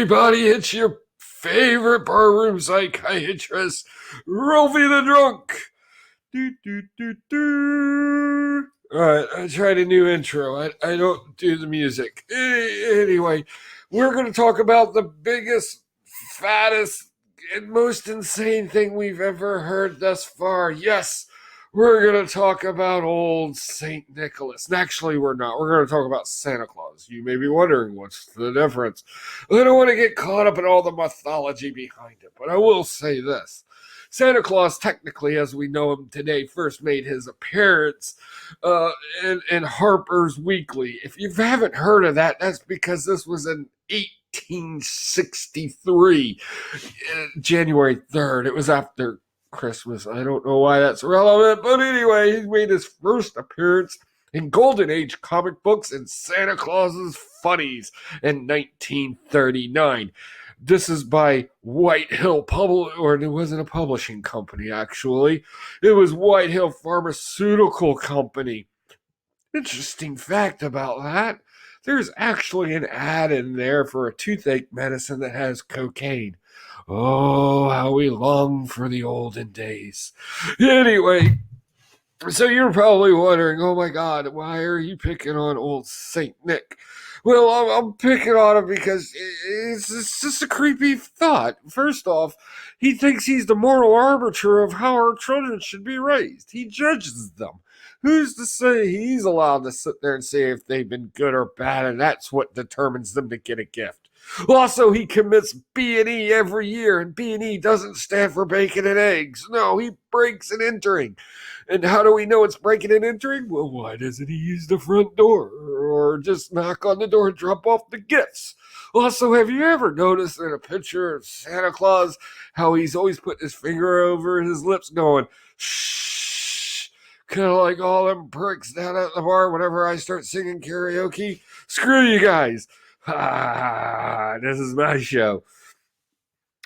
everybody, it's your favorite barroom psychiatrist, Ralphie the Drunk. Do, do, do, do. Alright, I tried a new intro. I don't do the music. Anyway, we're going to talk about the biggest, fattest, and most insane thing we've ever heard thus far. Yes, we're going to talk about old St. Nicholas. And actually, we're not. We're going to talk about Santa Claus. You may be wondering what's the difference. I don't want to get caught up in all the mythology behind it, but I will say this. Santa Claus, technically, as we know him today, first made his appearance in Harper's Weekly. If you haven't heard of that, that's because this was in 1863, January 3rd. It was after Christmas. I don't know why that's relevant, but anyway, he made his first appearance in Golden Age comic books and Santa Claus's Funnies in 1939. This is by White Hill or it wasn't a publishing company, actually. It was White Hill Pharmaceutical Company. Interesting fact about that. There's actually an ad in there for a toothache medicine that has cocaine. Oh, how we long for the olden days. Anyway, so you're probably wondering, oh my God, why are you picking on old Saint Nick? Well, I'm picking on him because it's just a creepy thought. First off, he thinks he's the moral arbiter of how our children should be raised. He judges them. Who's to say he's allowed to sit there and say if they've been good or bad, and that's what determines them to get a gift? Also, he commits B&E every year, and B&E doesn't stand for bacon and eggs. No, he breaks and entering. And how do we know it's breaking and entering? Well, why doesn't he use the front door or just knock on the door and drop off the gifts? Also, have you ever noticed in a picture of Santa Claus how he's always putting his finger over his lips going, shh, kind of like all them pricks down at the bar whenever I start singing karaoke? Screw you guys. This is my show.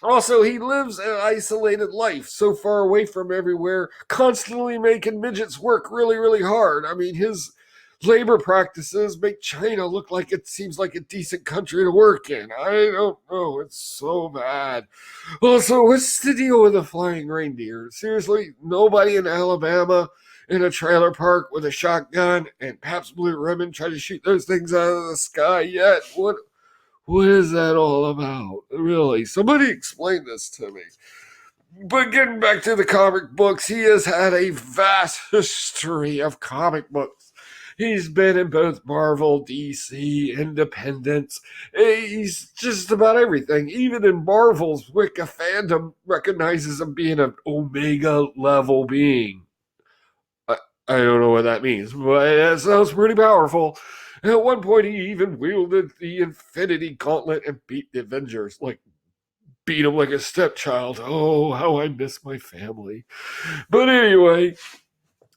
Also, he lives an isolated life, so far away from everywhere, constantly making midgets work really, really hard. I mean, his labor practices make China look like it seems like a decent country to work in. I don't know. It's so bad. Also, what's the deal with the flying reindeer? Seriously, nobody in Alabama in a trailer park with a shotgun and Pabst Blue Ribbon try to shoot those things out of the sky yet? What is that all about? Really? Somebody explain this to me. But getting back to the comic books, he has had a vast history of comic books. He's been in both Marvel, DC, Independence. He's just about everything. Even in Marvel's Wicca fandom recognizes him being an Omega level being. I don't know what that means, but it sounds pretty powerful. At one point, he even wielded the Infinity Gauntlet and beat the Avengers. Beat him like a stepchild. Oh, how I miss my family. But anyway,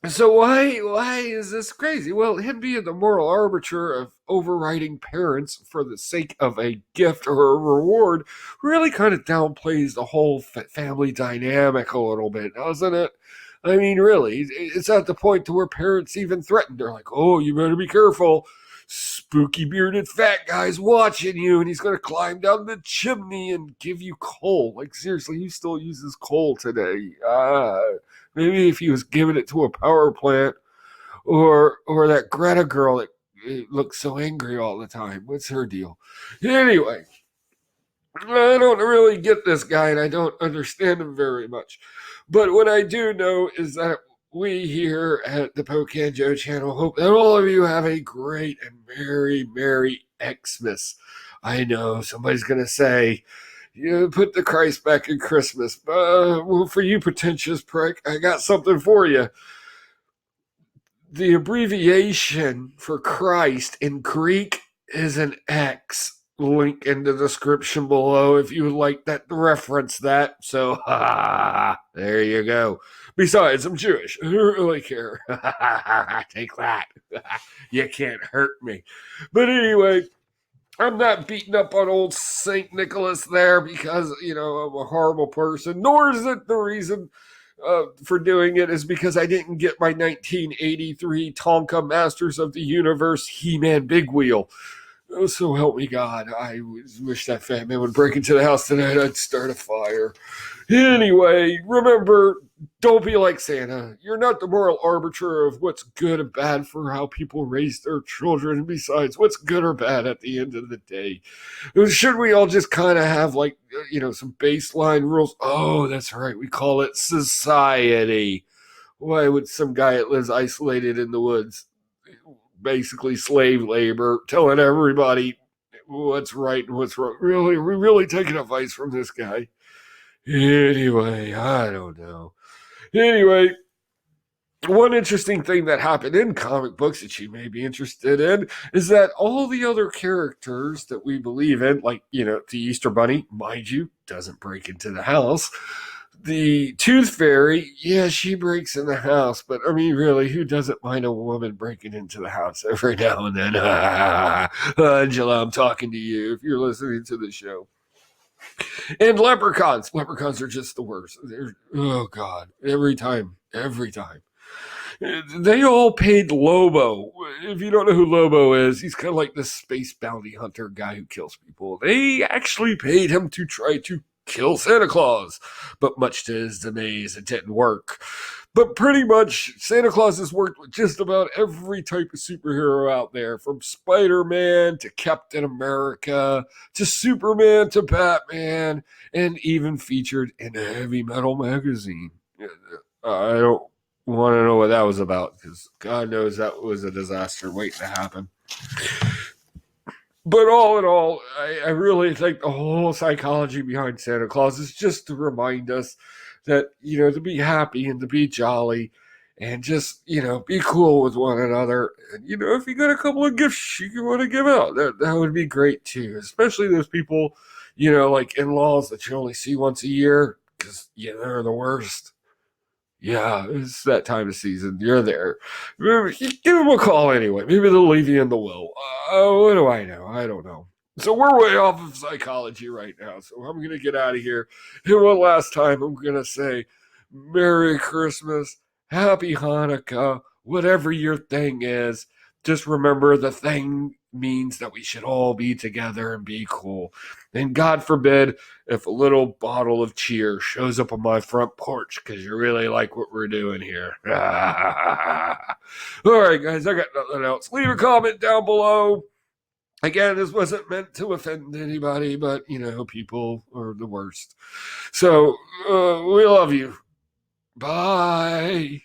so why is this crazy? Well, him being the moral arbiter of overriding parents for the sake of a gift or a reward really kind of downplays the whole family dynamic a little bit, doesn't it? I mean, really, it's at the point to where parents even threaten. They're like, oh, you better be careful. Spooky bearded fat guy's watching you, and he's going to climb down the chimney and give you coal. Like, seriously, he still uses coal today. Maybe if he was giving it to a power plant or that Greta girl that looks so angry all the time. What's her deal? Anyway, I don't really get this guy, and I don't understand him very much. But what I do know is that we here at the Pocan Joe channel hope that all of you have a great and merry Xmas. I know somebody's going to say, you put the Christ back in Christmas. Well, for you pretentious prick, I got something for you. The abbreviation for Christ in Greek is an X. Link in the description below if you would like that to reference that. So, there you go. Besides, I'm Jewish. I don't really care. Take that. You can't hurt me. But anyway, I'm not beating up on old St. Nicholas there because, I'm a horrible person, nor is it the reason for doing it is because I didn't get my 1983 Tonka Masters of the Universe He-Man Big Wheel. Oh, so help me God. Wish that fat man would break into the house tonight. I'd start a fire. Anyway, remember, don't be like Santa. You're not the moral arbiter of what's good and bad for how people raise their children. And besides, what's good or bad at the end of the day? Should we all just kind of have, like, some baseline rules? Oh, that's right. We call it society. Why would some guy that lives isolated in the woods, basically slave labor, telling everybody what's right and what's wrong? Really, we're really taking advice from this guy. Anyway, I don't know. Anyway, one interesting thing that happened in comic books that you may be interested in is that all the other characters that we believe in, like, the Easter Bunny, mind you, doesn't break into the house. The Tooth Fairy, yeah, she breaks in the house, but I mean, really, who doesn't mind a woman breaking into the house every now and then? Angela, I'm talking to you if you're listening to the show. And leprechauns. Leprechauns are just the worst. Oh, God. Every time. Every time. They all paid Lobo. If you don't know who Lobo is, he's kind of like this space bounty hunter guy who kills people. They actually paid him to try to kill Santa Claus, but much to his amaze, it didn't work. But pretty much, Santa Claus has worked with just about every type of superhero out there, from Spider-Man to Captain America to Superman to Batman, and even featured in a heavy metal magazine. I don't want to know what that was about, because God knows that was a disaster waiting to happen. But all in all, I really think the whole psychology behind Santa Claus is just to remind us that, to be happy and to be jolly and just, be cool with one another. And, if you got a couple of gifts you want to give out, that would be great too. Especially those people, like in-laws that you only see once a year, because, they're the worst. Yeah, it's that time of season. You're there. Give them a call anyway. Maybe they'll leave you in the will. What do I know? I don't know. So we're way off of psychology right now. So I'm going to get out of here. And one last time, I'm going to say Merry Christmas, Happy Hanukkah, whatever your thing is. Just remember, the thing means that we should all be together and be cool. And God forbid if a little bottle of cheer shows up on my front porch because you really like what we're doing here. All right, guys, I got nothing else. Leave a comment down below. Again, this wasn't meant to offend anybody, but, people are the worst. So, we love you. Bye.